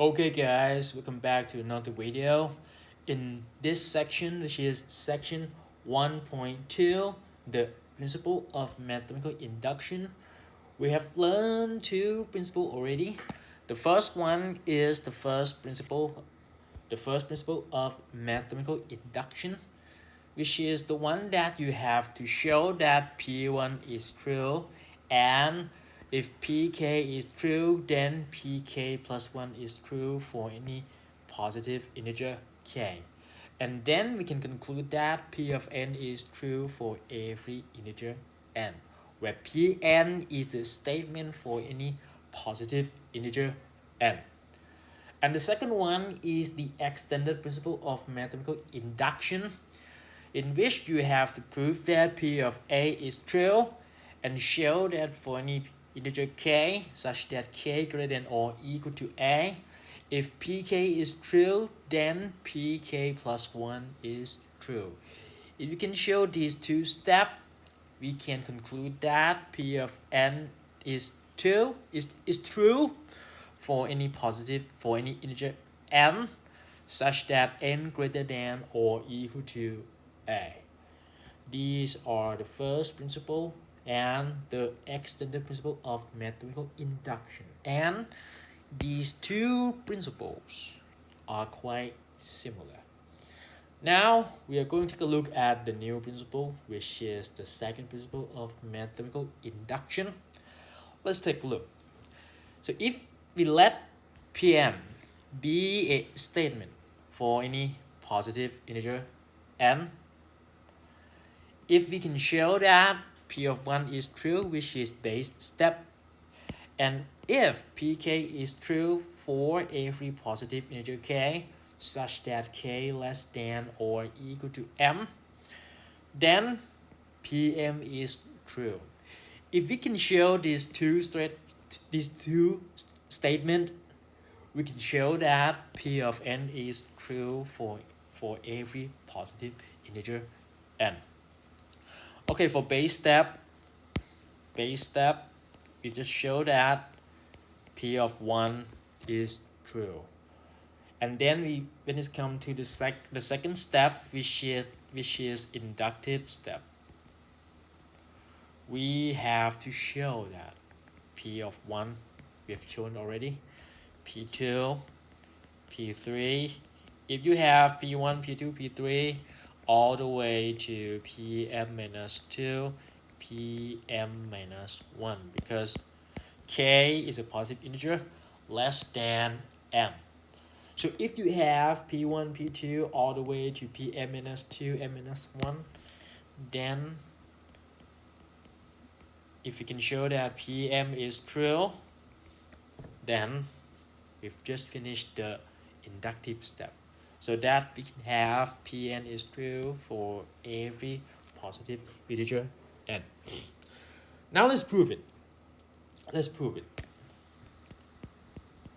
Okay guys, welcome back to another video. In this section, which is section 1.2, the principle of mathematical induction, we have learned two principles already. The first one is the first principle of mathematical induction, which is the one that you have to show that P1 is true, and if pk is true, then pk plus 1 is true for any positive integer k. And then we can conclude that p of n is true for every integer n, where pn is the statement for any positive integer n. And the second one is the extended principle of mathematical induction, in which you have to prove that p of a is true and show that for any integer k such that k greater than or equal to a, if pk is true, then pk plus 1 is true. If you can show these two steps, we can conclude that p of n is true for any integer n such that n greater than or equal to a. These are the first principle and the extended principle of mathematical induction. And these two principles are quite similar. Now we are going to take a look at the new principle, which is the second principle of mathematical induction. Let's take a look. So if we let Pn be a statement for any positive integer n, if we can show that p of 1 is true, which is base step, and if pk is true for every positive integer k such that k less than or equal to m, then pm is true. If we can show these two statements, we can show that p of n is true for every positive integer n. Okay, for base step, we just show that p of 1 is true. And then when it's come to the second step, which is inductive step, we have to show that p of 1 we have shown already, p2, p3. If you have p1, p2, p3 all the way to pm minus 2, pm minus 1, because k is a positive integer less than m. So if you have p1, p2 all the way to pm minus 2, m minus 1, then if you can show that pm is true, then we've just finished the inductive step, so that we can have Pn is true for every positive integer n. Now let's prove it.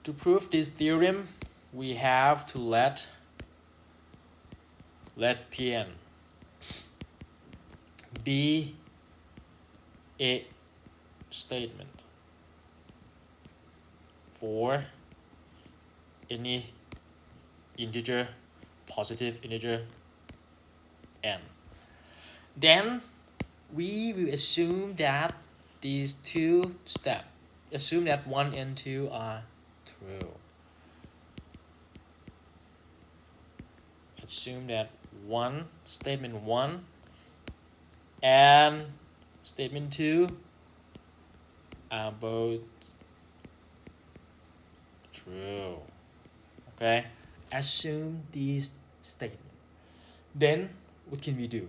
To prove this theorem, we have to let Pn be a statement for any positive integer n. Then we will assume that these two steps, assume that 1 and 2 are true. Assume that statement 1 and statement 2 are both true. Okay, assume these statements. Then what can we do?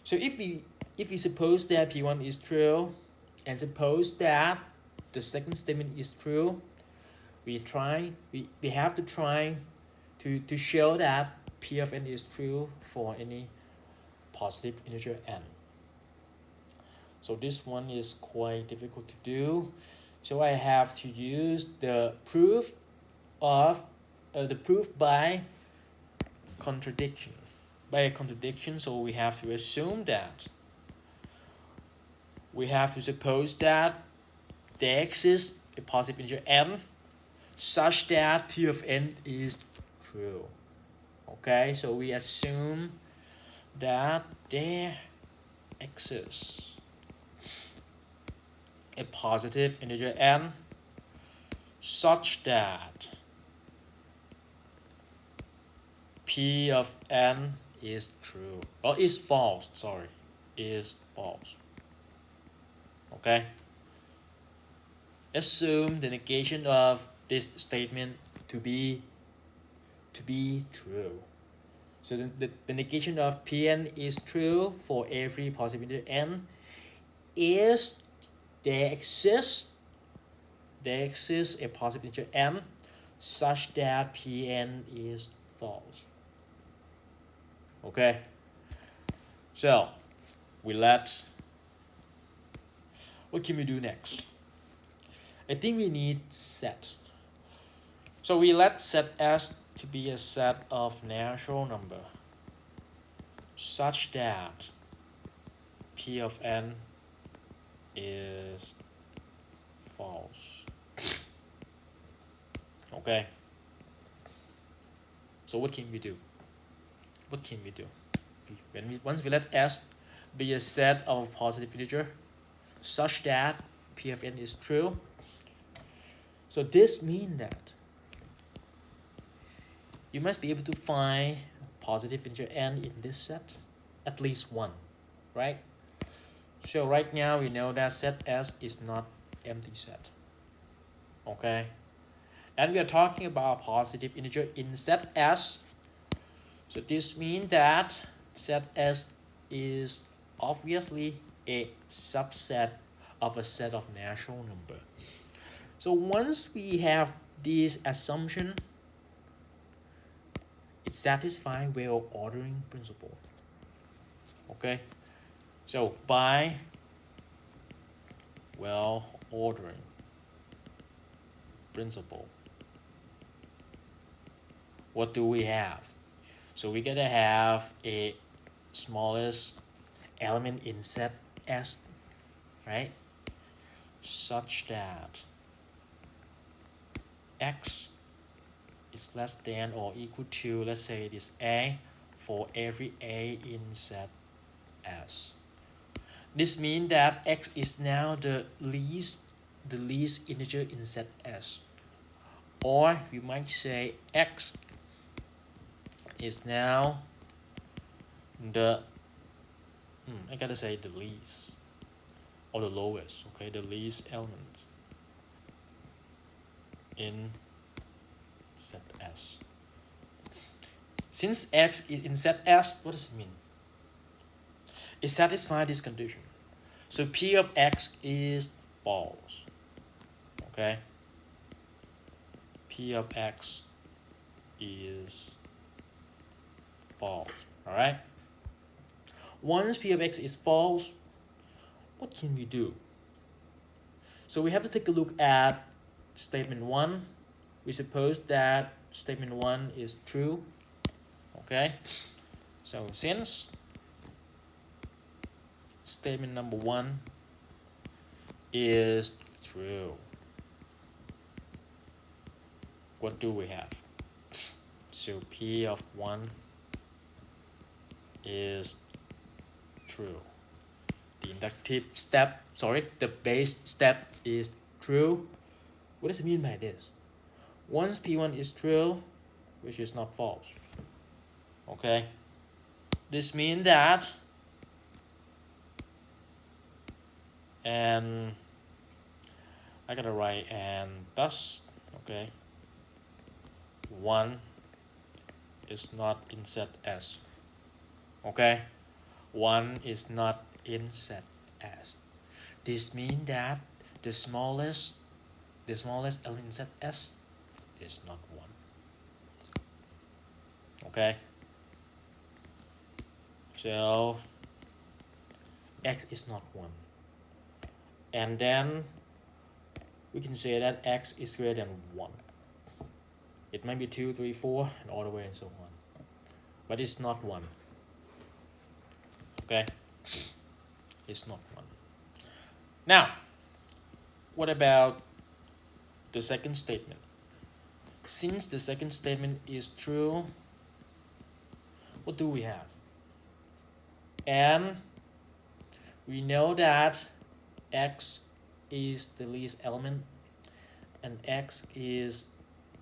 So if we suppose that p1 is true and suppose that the second statement is true, we have to try to show that p of n is true for any positive integer n. So this one is quite difficult to do, so I have to use the proof by contradiction. So we have to assume that we have to suppose that there exists a positive integer n such that P of n is true. Okay, so we assume that there exists a positive integer n such that P of n is true, or is false, sorry, is false. Okay, assume the negation of this statement to be true. So the negation of Pn is true for every positive integer n is there exists a positive integer n such that Pn is false. Okay, so what can we do next? I think we need set. So we let set S to be a set of natural number such that P of n is false. Okay. So what can we do? Once we let S be a set of positive integer such that P of n is true. So this means that you must be able to find positive integer n in this set, at least one, right? So right now we know that set S is not empty set. Okay? And we are talking about positive integer in set S. So this means that set S is obviously a subset of a set of natural number. So once we have this assumption, it satisfies well ordering principle. Okay, so by well ordering principle, what do we have? So we gotta have a smallest element in set S, right? Such that x is less than or equal to, let's say it is a, for every a in set S. This means that x is now the least integer in set S. Or we might say x is now the I gotta say the least or the lowest, okay, the least element in set S. Since x is in set S, what does it mean? It satisfies this condition. So P of x is false. Okay? P of x is false. Alright? Once P of x is false, what can we do? So we have to take a look at statement 1. We suppose that statement 1 is true. Okay? So since statement number 1 is true, what do we have? So P of 1 is true. The inductive step, the base step is true. What does it mean by this? Once P1 is true, which is not false. Okay? This means that, and I gotta write and thus, okay, 1 is not in set S. Okay? 1 is not in set S. This means that the smallest element in set S is not 1. Okay? So x is not 1. And then we can say that x is greater than 1. It might be 2, 3, 4, and all the way and so on. But it's not 1. Okay? It's not 1. Now, what about the second statement? since the second statement is true, what do we have? And we know that x is the least element, and x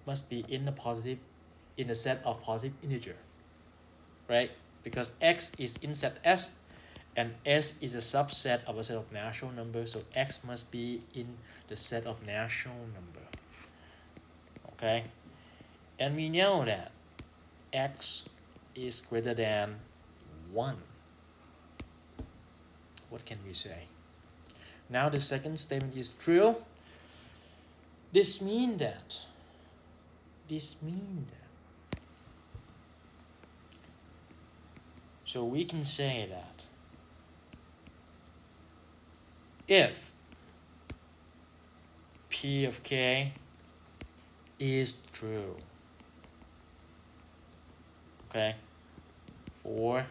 must be in the set of positive integer, right? Because x is in set S, and S is a subset of a set of natural numbers, so x must be in the set of natural number. Okay, and we know that x is greater than 1. What can we say? Now the second statement is true. This means that so we can say that if P of k is true, okay, for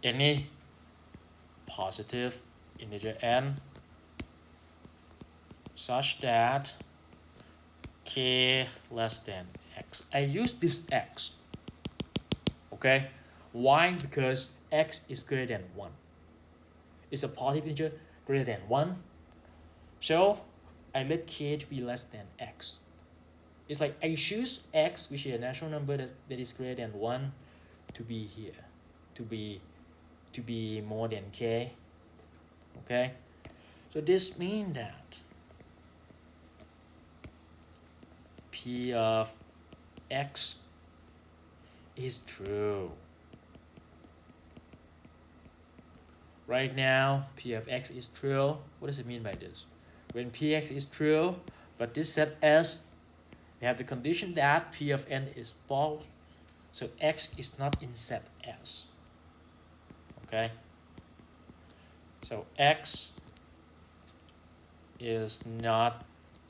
any positive integer n such that k less than x. I use this x, okay? Why? Because x is greater than 1. It's a positive integer greater than 1. So I let k to be less than x. It's like I choose x, which is a natural number that is greater than 1, to be here, to be more than k. Okay? So this means that P of x is true. Right now, P of x is true. What does it mean by this? When Px is true, but this set S, we have the condition that P of n is false, so x is not in set S. Okay? So x is not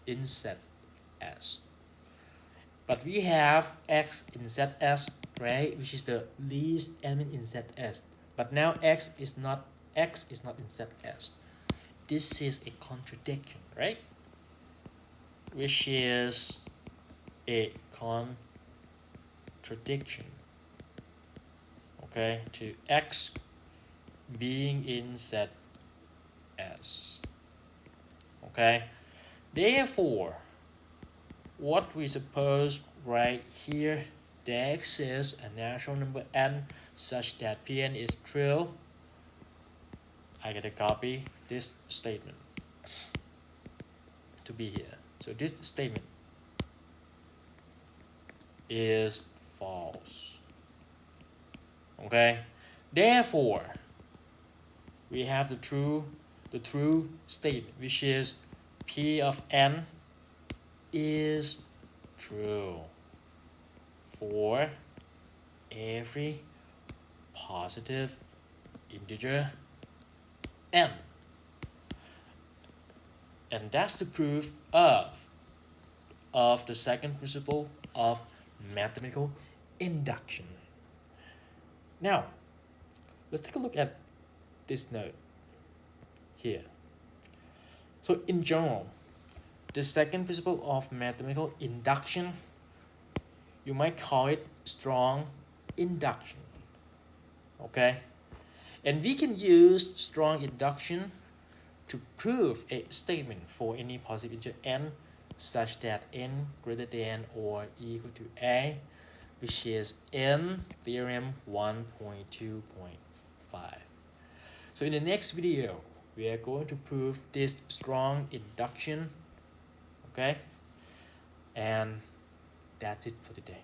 in set S. But we have x in set S, right? Which is the least element in set S. But now x is not in set S. This is a contradiction, right? Which is a contradiction, okay, to x being in set S. Okay, therefore, what we suppose right here, there exists a natural number n such that Pn is true. I gotta copy this statement to be here. So this statement is false. Okay, therefore we have the true statement, which is P of n is true for every positive integer n. And that's the proof of the second principle of mathematical induction. Now, let's take a look at this note here. So in general, the second principle of mathematical induction, you might call it strong induction. Okay? And we can use strong induction to prove a statement for any positive integer n such that n greater than or equal to a, which is in theorem 1.2.5. So in the next video, we are going to prove this strong induction, okay? And that's it for today.